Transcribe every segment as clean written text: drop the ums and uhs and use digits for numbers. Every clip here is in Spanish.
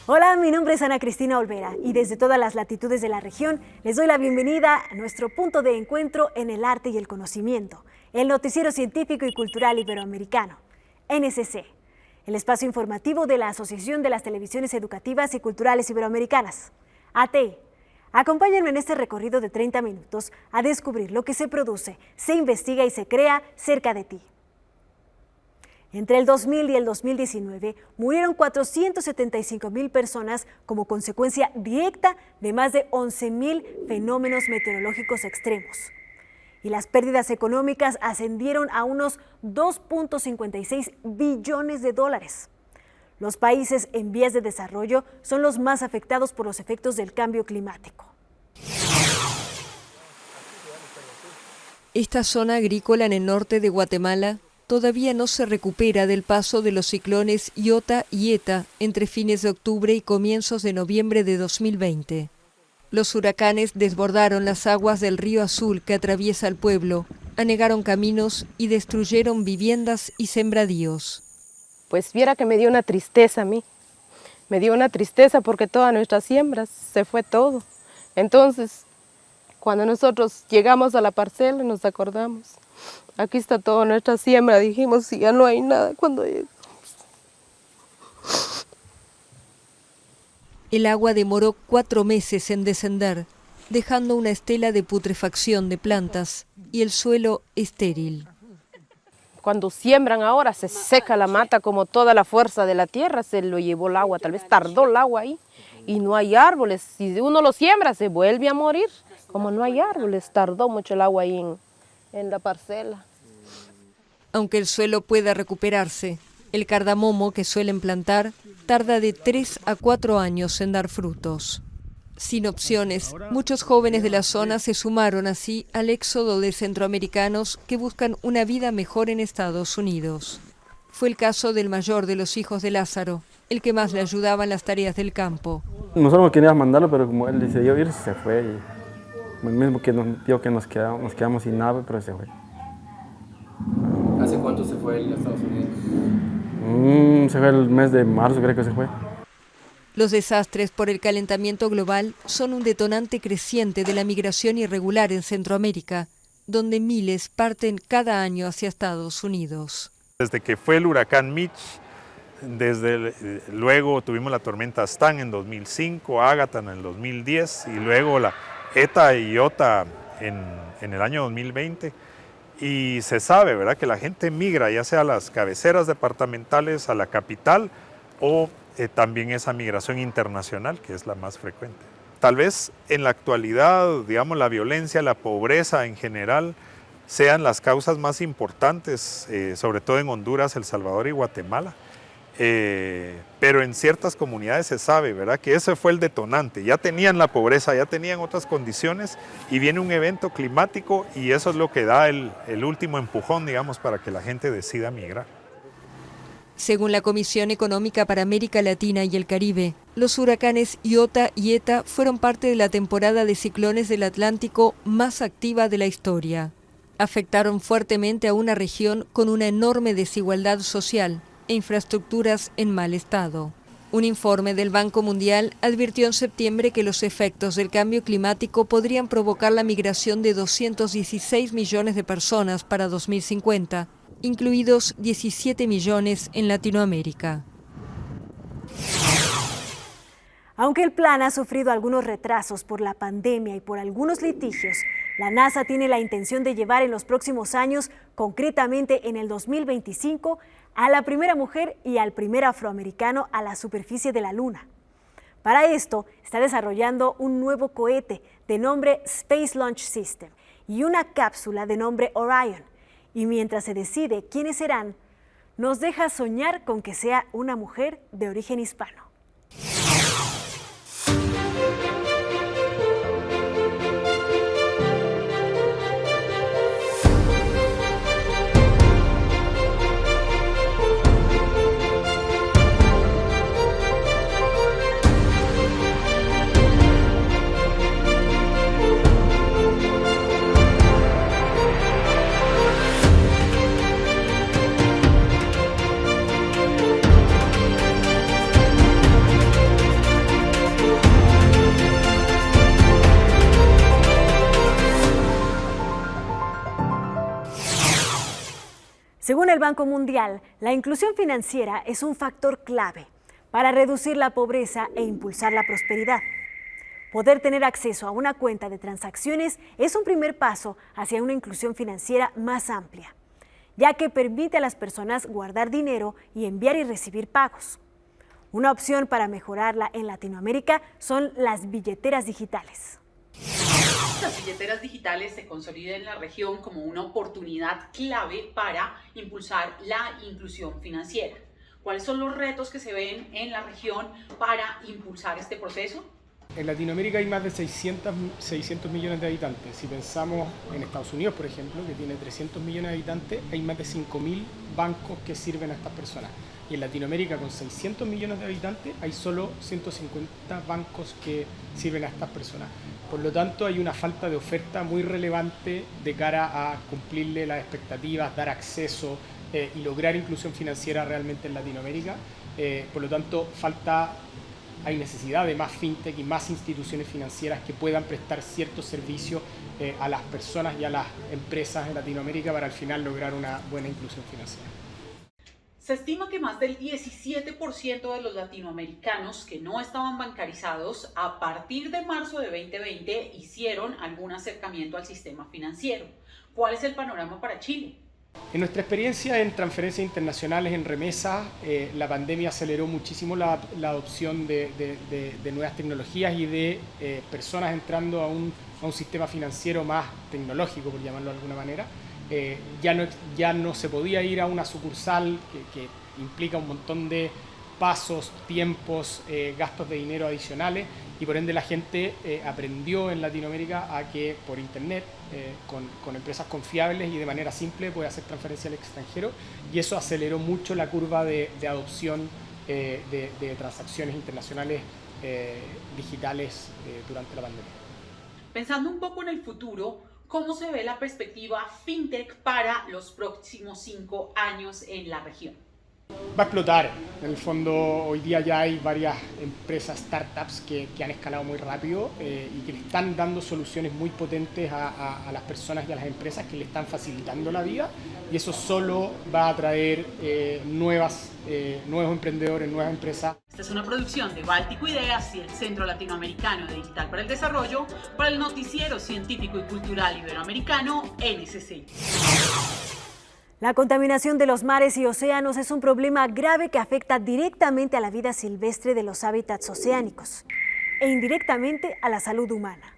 Hola, mi nombre es Ana Cristina Olvera y desde todas las latitudes de la región les doy la bienvenida a nuestro punto de encuentro en el arte y el conocimiento, el noticiero científico y cultural iberoamericano, NSC, el espacio informativo de la Asociación de las Televisiones Educativas y Culturales Iberoamericanas, ATI. Acompáñenme en este recorrido de 30 minutos a descubrir lo que se produce, se investiga y se crea cerca de ti. Entre el 2000 y el 2019 murieron 475,000 personas como consecuencia directa de más de 11,000 fenómenos meteorológicos extremos. Y las pérdidas económicas ascendieron a unos 2.56 billones de dólares. Los países en vías de desarrollo son los más afectados por los efectos del cambio climático. Esta zona agrícola en el norte de Guatemala todavía no se recupera del paso de los ciclones Iota y Eta entre fines de octubre y comienzos de noviembre de 2020. Los huracanes desbordaron las aguas del río Azul que atraviesa el pueblo, anegaron caminos y destruyeron viviendas y sembradíos. Pues viera que me dio una tristeza a mí. Me dio una tristeza porque todas nuestras siembras se fue todo. Entonces, cuando nosotros llegamos a la parcela nos acordamos. Aquí está toda nuestra siembra, dijimos, si ya no hay nada cuando llegamos. El agua demoró 4 meses en descender, dejando una estela de putrefacción de plantas y el suelo estéril. Cuando siembran ahora se seca la mata como toda la fuerza de la tierra, se lo llevó el agua, tal vez tardó el agua ahí y no hay árboles. Si uno lo siembra se vuelve a morir, como no hay árboles, tardó mucho el agua ahí en la parcela. Aunque el suelo pueda recuperarse, el cardamomo que suelen plantar tarda de 3 a 4 años en dar frutos. Sin opciones, muchos jóvenes de la zona se sumaron así al éxodo de centroamericanos que buscan una vida mejor en Estados Unidos. Fue el caso del mayor de los hijos de Lázaro, el que más le ayudaba en las tareas del campo. Nosotros no queríamos mandarlo, pero como él decidió ir, se fue. Y el mismo que nos dijo que nos quedamos sin nave, pero se fue. ¿Hace cuánto se fue él a Estados Unidos? Se fue el mes de marzo, creo que se fue. Los desastres por el calentamiento global son un detonante creciente de la migración irregular en Centroamérica, donde miles parten cada año hacia Estados Unidos. Desde que fue el huracán Mitch, luego tuvimos la tormenta Stan en 2005, Ágata en el 2010 y luego la Eta y Iota en el año 2020. Y se sabe, ¿verdad?, que la gente migra ya sea a las cabeceras departamentales, a la capital o también esa migración internacional, que es la más frecuente. Tal vez en la actualidad, digamos, la violencia, la pobreza en general sean las causas más importantes, sobre todo en Honduras, El Salvador y Guatemala. Pero en ciertas comunidades se sabe, ¿verdad?, que ese fue el detonante. Ya tenían la pobreza, ya tenían otras condiciones y viene un evento climático y eso es lo que da el último empujón, digamos, para que la gente decida migrar. Según la Comisión Económica para América Latina y el Caribe, los huracanes Iota y Eta fueron parte de la temporada de ciclones del Atlántico más activa de la historia. Afectaron fuertemente a una región con una enorme desigualdad social e infraestructuras en mal estado. Un informe del Banco Mundial advirtió en septiembre que los efectos del cambio climático podrían provocar la migración de 216 millones de personas para 2050, incluidos 17 millones en Latinoamérica. Aunque el plan ha sufrido algunos retrasos por la pandemia y por algunos litigios, la NASA tiene la intención de llevar en los próximos años, concretamente en el 2025, a la primera mujer y al primer afroamericano a la superficie de la Luna. Para esto, está desarrollando un nuevo cohete de nombre Space Launch System y una cápsula de nombre Orion. Y mientras se decide quiénes serán, nos deja soñar con que sea una mujer de origen hispano. el Banco Mundial, la inclusión financiera es un factor clave para reducir la pobreza e impulsar la prosperidad. Poder tener acceso a una cuenta de transacciones es un primer paso hacia una inclusión financiera más amplia, ya que permite a las personas guardar dinero y enviar y recibir pagos. Una opción para mejorarla en Latinoamérica son las billeteras digitales. Las billeteras digitales se consolidan en la región como una oportunidad clave para impulsar la inclusión financiera. ¿Cuáles son los retos que se ven en la región para impulsar este proceso? En Latinoamérica hay más de 600 millones de habitantes. Si pensamos en Estados Unidos, por ejemplo, que tiene 300 millones de habitantes, hay más de 5.000 bancos que sirven a estas personas. Y en Latinoamérica, con 600 millones de habitantes, hay solo 150 bancos que sirven a estas personas. Por lo tanto, hay una falta de oferta muy relevante de cara a cumplirle las expectativas, dar acceso y lograr inclusión financiera realmente en Latinoamérica. Por lo tanto, hay necesidad de más fintech y más instituciones financieras que puedan prestar ciertos servicios a las personas y a las empresas en Latinoamérica para al final lograr una buena inclusión financiera. Se estima que más del 17% de los latinoamericanos que no estaban bancarizados a partir de marzo de 2020 hicieron algún acercamiento al sistema financiero. ¿Cuál es el panorama para Chile? En nuestra experiencia en transferencias internacionales, en remesas, la pandemia aceleró muchísimo la adopción de nuevas tecnologías y de personas entrando a un sistema financiero más tecnológico, por llamarlo de alguna manera. Ya no se podía ir a una sucursal que implica un montón de pasos, tiempos, gastos de dinero adicionales y por ende la gente aprendió en Latinoamérica a que por internet, con empresas confiables y de manera simple puede hacer transferencia al extranjero y eso aceleró mucho la curva de adopción de transacciones internacionales digitales durante la pandemia. Pensando un poco en el futuro, ¿cómo se ve la perspectiva fintech para los próximos 5 años en la región? Va a explotar. En el fondo, hoy día ya hay varias empresas, startups que han escalado muy rápido y que le están dando soluciones muy potentes a las personas y a las empresas que le están facilitando la vida y eso solo va a traer nuevos emprendedores, nuevas empresas. Esta es una producción de Báltico Ideas y el Centro Latinoamericano de Digital para el Desarrollo para el Noticiero Científico y Cultural Iberoamericano, NSC. La contaminación de los mares y océanos es un problema grave que afecta directamente a la vida silvestre de los hábitats oceánicos e indirectamente a la salud humana.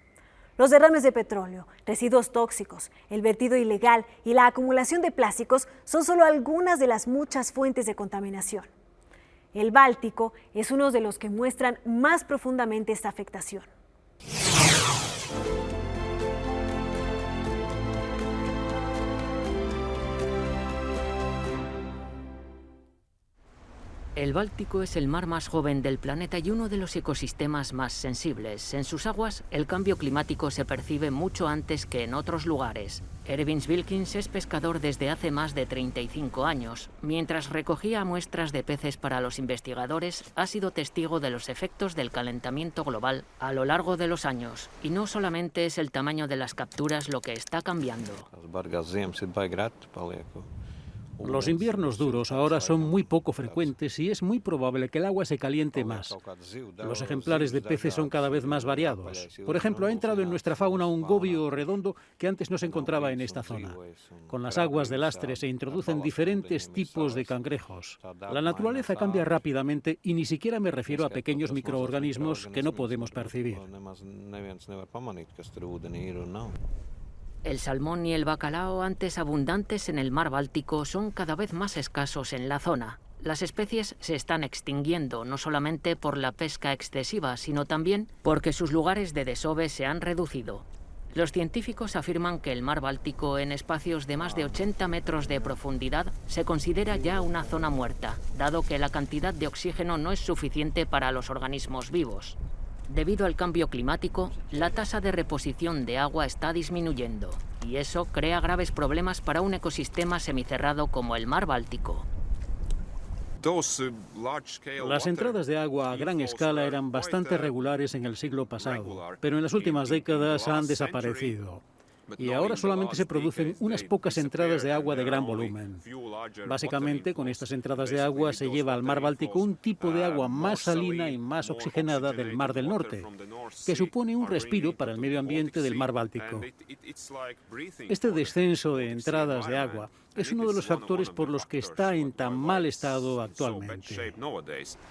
Los derrames de petróleo, residuos tóxicos, el vertido ilegal y la acumulación de plásticos son solo algunas de las muchas fuentes de contaminación. El Báltico es uno de los que muestran más profundamente esta afectación. El Báltico es el mar más joven del planeta y uno de los ecosistemas más sensibles. En sus aguas, el cambio climático se percibe mucho antes que en otros lugares. Ervins Wilkins es pescador desde hace más de 35 años. Mientras recogía muestras de peces para los investigadores, ha sido testigo de los efectos del calentamiento global a lo largo de los años. Y no solamente es el tamaño de las capturas lo que está cambiando. Los inviernos duros ahora son muy poco frecuentes y es muy probable que el agua se caliente más. Los ejemplares de peces son cada vez más variados. Por ejemplo, ha entrado en nuestra fauna un gobio redondo que antes no se encontraba en esta zona. Con las aguas del Astre se introducen diferentes tipos de cangrejos. La naturaleza cambia rápidamente y ni siquiera me refiero a pequeños microorganismos que no podemos percibir. El salmón y el bacalao, antes abundantes en el mar Báltico, son cada vez más escasos en la zona. Las especies se están extinguiendo, no solamente por la pesca excesiva, sino también porque sus lugares de desove se han reducido. Los científicos afirman que el mar Báltico, en espacios de más de 80 metros de profundidad, se considera ya una zona muerta, dado que la cantidad de oxígeno no es suficiente para los organismos vivos. Debido al cambio climático, la tasa de reposición de agua está disminuyendo, y eso crea graves problemas para un ecosistema semicerrado como el mar Báltico. Las entradas de agua a gran escala eran bastante regulares en el siglo pasado, pero en las últimas décadas han desaparecido. y ahora solamente se producen unas pocas entradas de agua de gran volumen. Básicamente, con estas entradas de agua se lleva al mar Báltico un tipo de agua más salina y más oxigenada del Mar del Norte, que supone un respiro para el medio ambiente del mar Báltico. Este descenso de entradas de agua es uno de los factores por los que está en tan mal estado actualmente.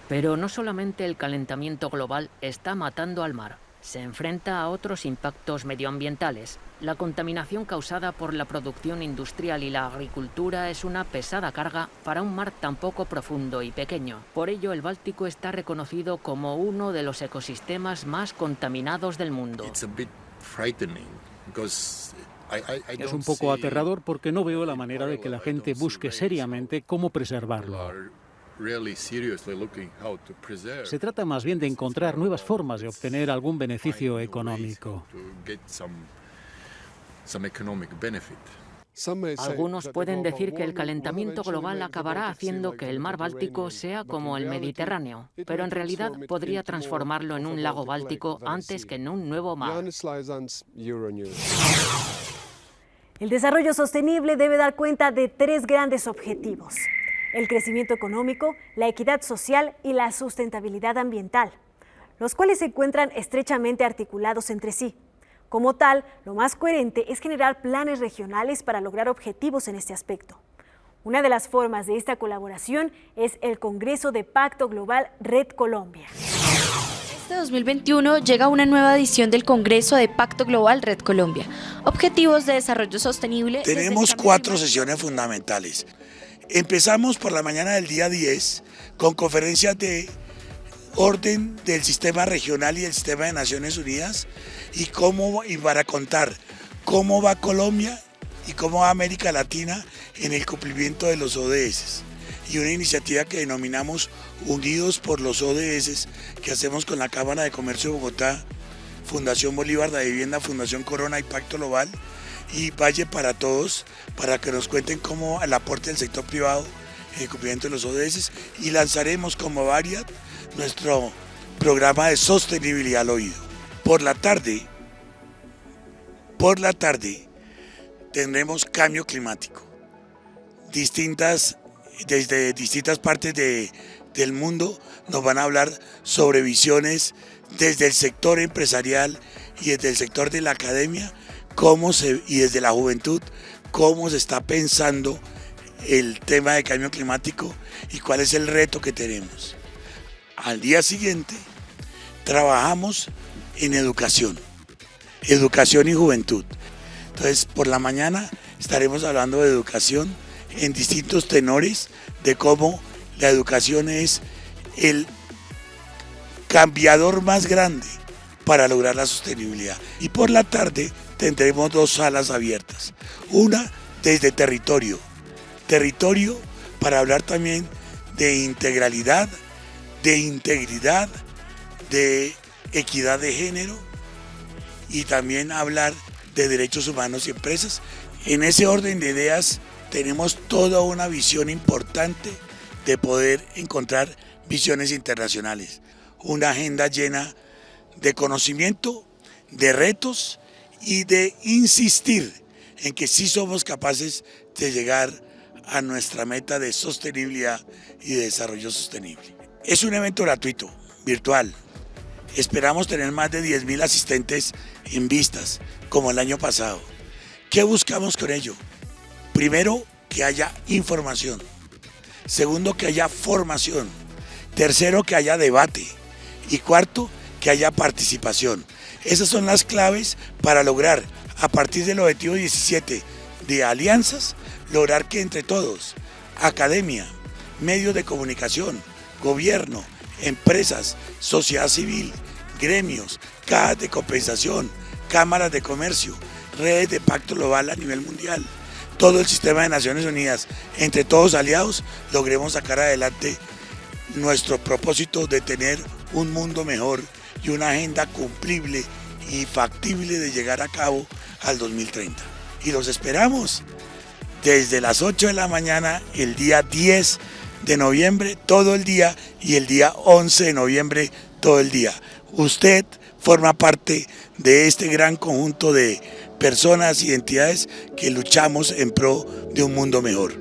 Pero no solamente el calentamiento global está matando al mar. Se enfrenta a otros impactos medioambientales. La contaminación causada por la producción industrial y la agricultura es una pesada carga para un mar tan poco profundo y pequeño. Por ello, el Báltico está reconocido como uno de los ecosistemas más contaminados del mundo. Es un poco aterrador porque no veo la manera de que la gente busque seriamente cómo preservarlo. Se trata más bien de encontrar nuevas formas de obtener algún beneficio económico. Algunos pueden decir que el calentamiento global acabará haciendo que el mar Báltico sea como el Mediterráneo, pero en realidad podría transformarlo en un lago Báltico antes que en un nuevo mar. El desarrollo sostenible debe dar cuenta de 3 grandes objetivos: el crecimiento económico, la equidad social y la sustentabilidad ambiental, los cuales se encuentran estrechamente articulados entre sí. Como tal, lo más coherente es generar planes regionales para lograr objetivos en este aspecto. Una de las formas de esta colaboración es el Congreso de Pacto Global Red Colombia. Este 2021 llega una nueva edición del Congreso de Pacto Global Red Colombia. Objetivos de desarrollo sostenible. Tenemos 4 sesiones fundamentales. Empezamos por la mañana del día 10 con conferencias de orden del sistema regional y del sistema de Naciones Unidas y para contar cómo va Colombia y cómo va América Latina en el cumplimiento de los ODS. Y una iniciativa que denominamos Unidos por los ODS, que hacemos con la Cámara de Comercio de Bogotá, Fundación Bolívar de Vivienda, Fundación Corona y Pacto Global y Valle para Todos, para que nos cuenten cómo el aporte del sector privado en el cumplimiento de los ODS, y lanzaremos como variedad nuestro programa de sostenibilidad al oído. Por la tarde tendremos cambio climático. Desde distintas partes del mundo nos van a hablar sobre visiones desde el sector empresarial y desde el sector de la academia y desde la juventud, cómo se está pensando el tema de cambio climático y cuál es el reto que tenemos. Al día siguiente trabajamos en educación y juventud. Entonces, por la mañana estaremos hablando de educación en distintos tenores, de cómo la educación es el cambiador más grande para lograr la sostenibilidad. Y por la tarde tendremos 2 salas abiertas. Una desde territorio para hablar también de integralidad, de integridad, de equidad de género y también hablar de derechos humanos y empresas. En ese orden de ideas tenemos toda una visión importante de poder encontrar visiones internacionales, una agenda llena de conocimiento, de retos y de insistir en que sí somos capaces de llegar a nuestra meta de sostenibilidad y de desarrollo sostenible. Es un evento gratuito, virtual. Esperamos tener más de 10.000 asistentes en vistas, como el año pasado. ¿Qué buscamos con ello? Primero, que haya información. Segundo, que haya formación. Tercero, que haya debate. Y cuarto, que haya participación. Esas son las claves para lograr, a partir del objetivo 17 de alianzas, lograr que entre todos, academia, medios de comunicación, gobierno, empresas, sociedad civil, gremios, cajas de compensación, cámaras de comercio, redes de pacto global a nivel mundial, todo el sistema de Naciones Unidas, entre todos aliados, logremos sacar adelante nuestro propósito de tener un mundo mejor y una agenda cumplible y factible de llegar a cabo al 2030. Y los esperamos desde las 8 de la mañana, el día 10 de noviembre, todo el día, y el día 11 de noviembre, todo el día. Usted forma parte de este gran conjunto de personas y entidades que luchamos en pro de un mundo mejor.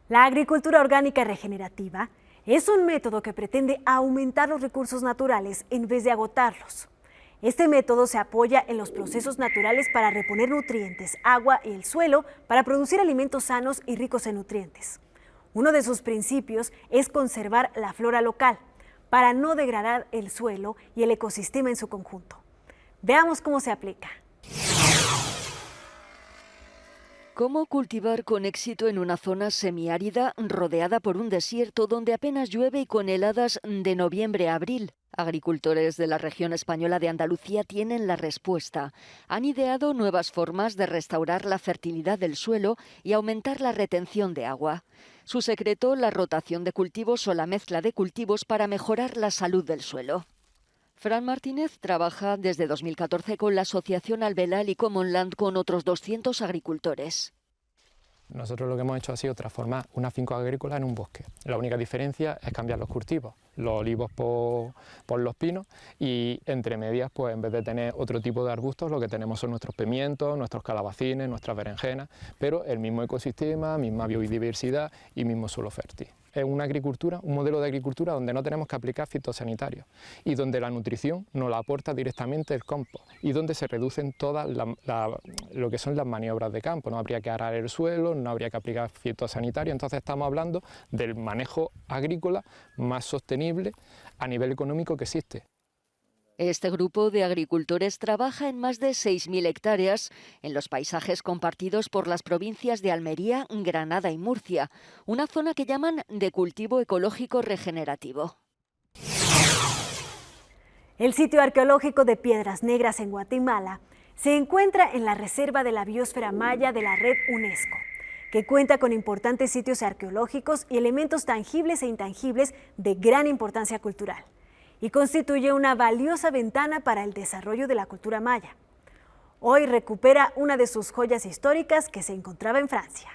La agricultura orgánica regenerativa es un método que pretende aumentar los recursos naturales en vez de agotarlos. Este método se apoya en los procesos naturales para reponer nutrientes, agua y el suelo para producir alimentos sanos y ricos en nutrientes. Uno de sus principios es conservar la flora local para no degradar el suelo y el ecosistema en su conjunto. Veamos cómo se aplica. ¿Cómo cultivar con éxito en una zona semiárida rodeada por un desierto donde apenas llueve y con heladas de noviembre a abril? Agricultores de la región española de Andalucía tienen la respuesta. Han ideado nuevas formas de restaurar la fertilidad del suelo y aumentar la retención de agua. Su secreto, la rotación de cultivos o la mezcla de cultivos para mejorar la salud del suelo. Fran Martínez trabaja desde 2014 con la asociación Albelal y Commonland con otros 200 agricultores. Nosotros lo que hemos hecho ha sido transformar una finca agrícola en un bosque. La única diferencia es cambiar los cultivos, los olivos por los pinos y entre medias, pues en vez de tener otro tipo de arbustos, lo que tenemos son nuestros pimientos, nuestros calabacines, nuestras berenjenas, pero el mismo ecosistema, misma biodiversidad y mismo suelo fértil. Es una agricultura, un modelo de agricultura donde no tenemos que aplicar fitosanitarios y donde la nutrición nos la aporta directamente el compost y donde se reducen todas lo que son las maniobras de campo. No habría que arar el suelo, no habría que aplicar fitosanitarios, entonces estamos hablando del manejo agrícola más sostenible a nivel económico que existe. Este grupo de agricultores trabaja en más de 6.000 hectáreas en los paisajes compartidos por las provincias de Almería, Granada y Murcia, una zona que llaman de cultivo ecológico regenerativo. El sitio arqueológico de Piedras Negras en Guatemala se encuentra en la Reserva de la Biosfera Maya de la Red UNESCO, que cuenta con importantes sitios arqueológicos y elementos tangibles e intangibles de gran importancia cultural, y constituye una valiosa ventana para el desarrollo de la cultura maya. Hoy recupera una de sus joyas históricas que se encontraba en Francia.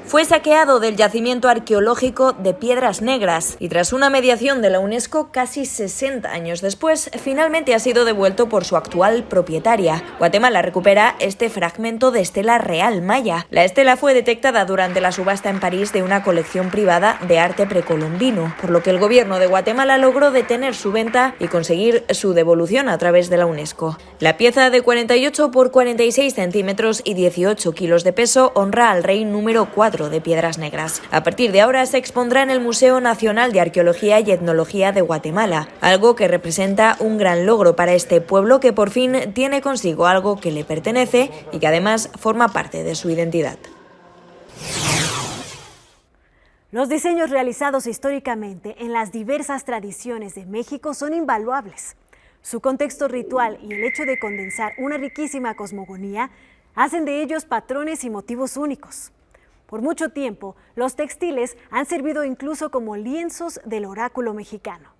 Fue saqueado del yacimiento arqueológico de Piedras Negras y tras una mediación de la UNESCO casi 60 años después, finalmente ha sido devuelto por su actual propietaria. Guatemala recupera este fragmento de estela real maya. La estela fue detectada durante la subasta en París de una colección privada de arte precolombino, por lo que el gobierno de Guatemala logró detener su venta y conseguir su devolución a través de la UNESCO. La pieza de 48 por 46 centímetros y 18 kilos de peso honra al rey número 4 de Piedras Negras. A partir de ahora se expondrá en el Museo Nacional de Arqueología y Etnología de Guatemala, algo que representa un gran logro para este pueblo que por fin tiene consigo algo que le pertenece y que además forma parte de su identidad. Los diseños realizados históricamente en las diversas tradiciones de México son invaluables. Su contexto ritual y el hecho de condensar una riquísima cosmogonía hacen de ellos patrones y motivos únicos. Por mucho tiempo, los textiles han servido incluso como lienzos del oráculo mexicano.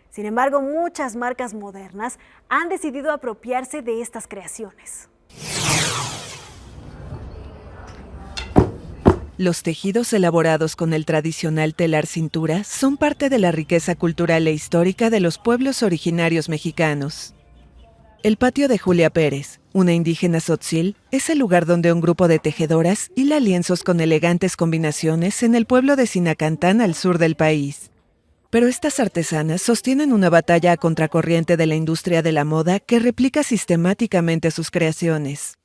Sin embargo, muchas marcas modernas han decidido apropiarse de estas creaciones. Los tejidos elaborados con el tradicional telar cintura son parte de la riqueza cultural e histórica de los pueblos originarios mexicanos. El patio de Julia Pérez, una indígena tzotzil, es el lugar donde un grupo de tejedoras hila lienzos con elegantes combinaciones en el pueblo de Sinacantán, al sur del país. Pero estas artesanas sostienen una batalla a contracorriente de la industria de la moda que replica sistemáticamente sus creaciones.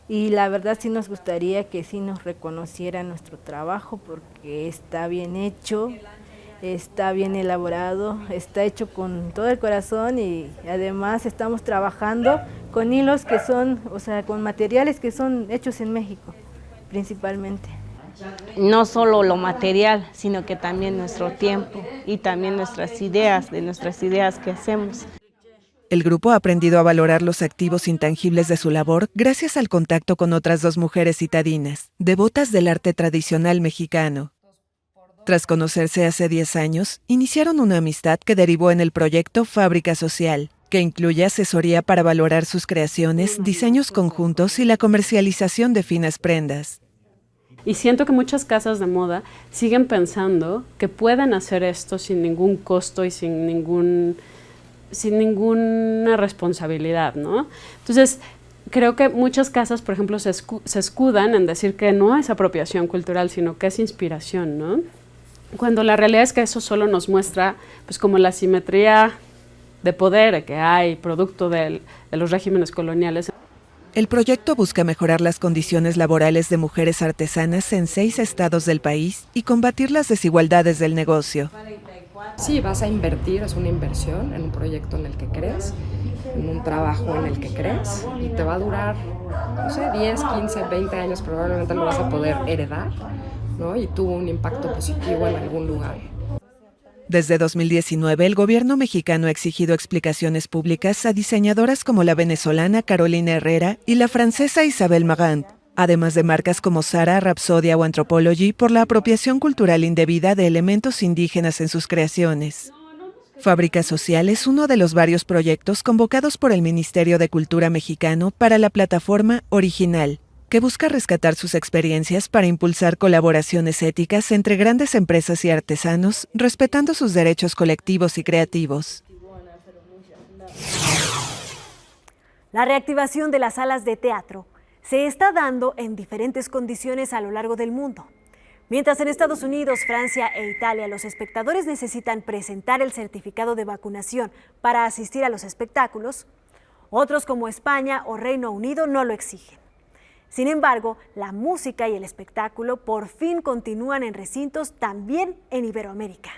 Y la verdad sí nos gustaría que sí nos reconociera nuestro trabajo porque está bien hecho, está bien elaborado, está hecho con todo el corazón y además estamos trabajando con hilos que son, o sea, con materiales que son hechos en México, principalmente. No solo lo material, sino que también nuestro tiempo y también nuestras ideas, de nuestras ideas que hacemos. El grupo ha aprendido a valorar los activos intangibles de su labor gracias al contacto con otras dos mujeres citadinas, devotas del arte tradicional mexicano. Tras conocerse hace 10 años, iniciaron una amistad que derivó en el proyecto Fábrica Social, que incluye asesoría para valorar sus creaciones, diseños conjuntos y la comercialización de finas prendas. Y siento que muchas casas de moda siguen pensando que pueden hacer esto sin ningún costo y sin sin ninguna responsabilidad, ¿no? Entonces, creo que muchas casas, por ejemplo, se escudan en decir que no es apropiación cultural, sino que es inspiración, ¿no? Cuando la realidad es que eso solo nos muestra, pues, como la asimetría de poder que hay producto de los regímenes coloniales. El proyecto busca mejorar las condiciones laborales de mujeres artesanas en 6 estados del país y combatir las desigualdades del negocio. Sí, vas a invertir, es una inversión en un proyecto en el que crees, en un trabajo en el que crees, y te va a durar, no sé, 10, 15, 20 años, probablemente lo vas a poder heredar, ¿no? Y tuvo un impacto positivo en algún lugar. Desde 2019, el gobierno mexicano ha exigido explicaciones públicas a diseñadoras como la venezolana Carolina Herrera y la francesa Isabel Marant, además de marcas como Zara, Rapsodia o Anthropologie, por la apropiación cultural indebida de elementos indígenas en sus creaciones. Fábrica Social es uno de los varios proyectos convocados por el Ministerio de Cultura mexicano para la plataforma Original, que busca rescatar sus experiencias para impulsar colaboraciones éticas entre grandes empresas y artesanos, respetando sus derechos colectivos y creativos. La reactivación de las salas de teatro se está dando en diferentes condiciones a lo largo del mundo. Mientras en Estados Unidos, Francia e Italia los espectadores necesitan presentar el certificado de vacunación para asistir a los espectáculos, otros como España o Reino Unido no lo exigen. Sin embargo, la música y el espectáculo por fin continúan en recintos también en Iberoamérica.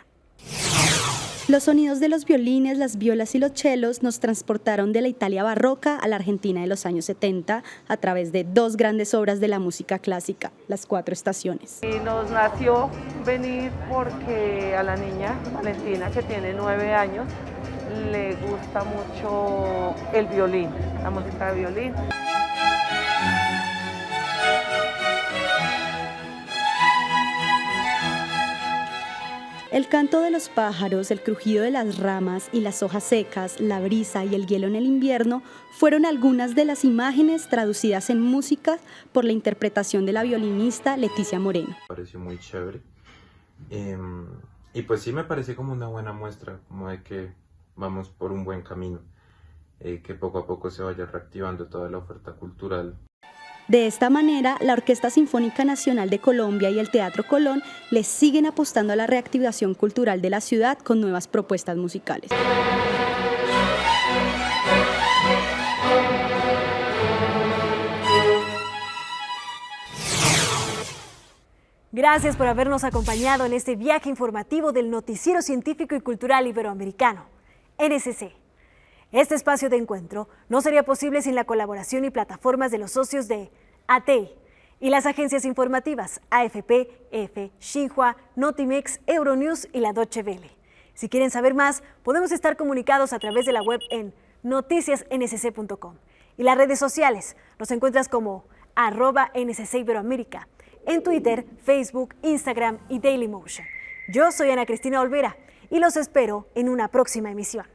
Los sonidos de los violines, las violas y los chelos nos transportaron de la Italia barroca a la Argentina de los años 70 a través de 2 grandes obras de la música clásica, Las 4 Estaciones. Y nos nació venir porque a la niña Valentina, que tiene 9 años, le gusta mucho el violín, la música de violín. El canto de los pájaros, el crujido de las ramas y las hojas secas, la brisa y el hielo en el invierno fueron algunas de las imágenes traducidas en música por la interpretación de la violinista Leticia Moreno. Me pareció muy chévere y pues sí me pareció como una buena muestra, como de que vamos por un buen camino, que poco a poco se vaya reactivando toda la oferta cultural. De esta manera, la Orquesta Sinfónica Nacional de Colombia y el Teatro Colón le siguen apostando a la reactivación cultural de la ciudad con nuevas propuestas musicales. Gracias por habernos acompañado en este viaje informativo del Noticiero Científico y Cultural Iberoamericano, NSC. Este espacio de encuentro no sería posible sin la colaboración y plataformas de los socios de ATEI y las agencias informativas AFP, EFE, Xinhua, Notimex, Euronews y la Deutsche Welle. Si quieren saber más, podemos estar comunicados a través de la web en noticiasnsc.com. Y las redes sociales nos encuentras como @NSC Iberoamérica, en Twitter, Facebook, Instagram y Dailymotion. Yo soy Ana Cristina Olvera y los espero en una próxima emisión.